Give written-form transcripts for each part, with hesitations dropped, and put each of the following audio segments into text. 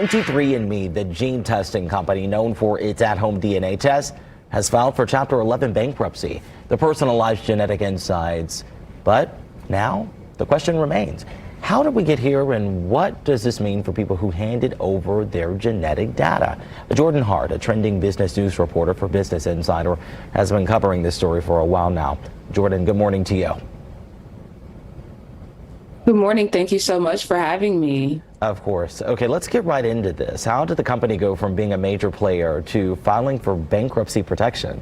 23andMe, the gene testing company known for its at-home DNA test, has filed for Chapter 11 bankruptcy, the personalized genetic insights. But now the question remains, how did we get here and what does this mean for people who handed over their genetic data? Jordan Hart, a trending business news reporter for Business Insider, has been covering this story for a while now. Jordan, good morning to you. Good morning. Thank you so much for having me. Of course. Okay, let's get right into this. How did the company go from being a major player to filing for bankruptcy protection?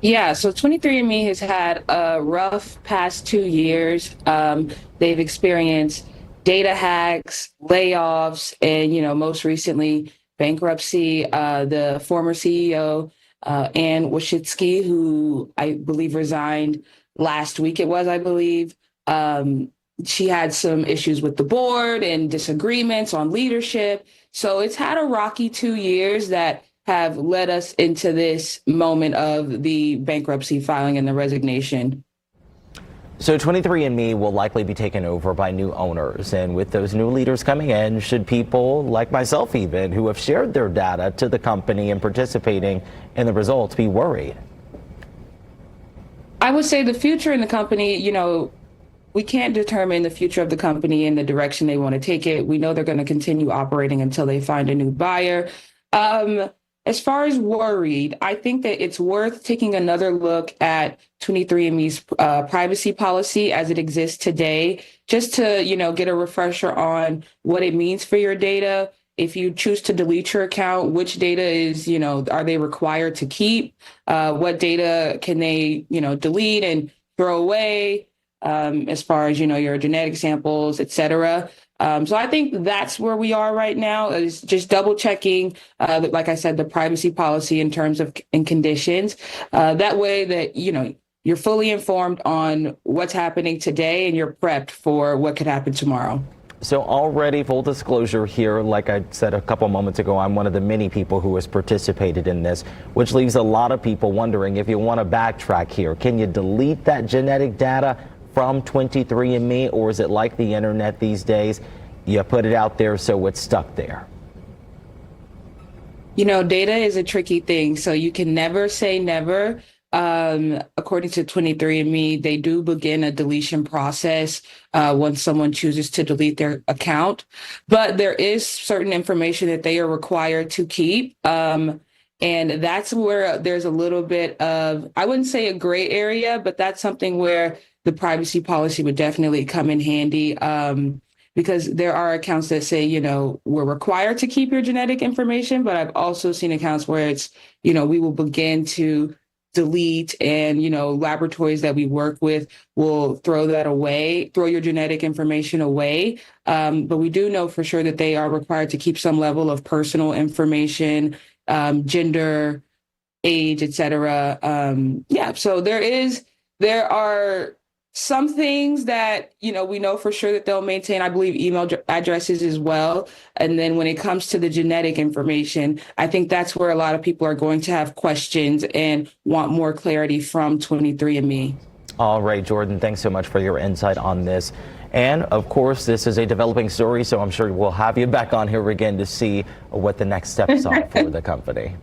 Yeah, so 23andMe has had a rough past 2 years. They've experienced data hacks, layoffs, and most recently bankruptcy. The former CEO, Ann Washitsky, who I believe resigned last week, it was, I believe. She had some issues with the board and disagreements on leadership. So it's had a rocky 2 years that have led us into this moment of the bankruptcy filing and the resignation. So 23andMe will likely be taken over by new owners. And with those new leaders coming in, should people like myself even, who have shared their data to the company and participating in the results, be worried? I would say the future in the company, we can't determine the future of the company and the direction they want to take it. We know they're going to continue operating until they find a new buyer. As far as worried, I think that it's worth taking another look at 23andMe's privacy policy as it exists today, just to, get a refresher on what it means for your data. If you choose to delete your account, which data is, are they required to keep? What data can they, delete and throw away? As far as, your genetic samples, et cetera. So I think that's where we are right now, is just double checking, like I said, the privacy policy in terms of and conditions. That way that, you're fully informed on what's happening today and you're prepped for what could happen tomorrow. So already, full disclosure here, like I said a couple moments ago, I'm one of the many people who has participated in this, which leaves a lot of people wondering if you want to backtrack here. Can you delete that genetic data from 23andMe, or is it like the internet these days? You put it out there so it's stuck there. Data is a tricky thing, so you can never say never. According to 23andMe, they do begin a deletion process once someone chooses to delete their account. But there is certain information that they are required to keep. And that's where there's a little bit of, I wouldn't say a gray area, but that's something where the privacy policy would definitely come in handy. Because there are accounts that say, we're required to keep your genetic information, but I've also seen accounts where it's, we will begin to delete, and, laboratories that we work with will throw that away, throw your genetic information away. But we do know for sure that they are required to keep some level of personal information, gender, age, et cetera. So there are some things that, we know for sure that they'll maintain, I believe, email addresses as well. And then when it comes to the genetic information, I think that's where a lot of people are going to have questions and want more clarity from 23andMe. All right, Jordan, thanks so much for your insight on this. And of course, this is a developing story, so I'm sure we'll have you back on here again to see what the next steps are for the company.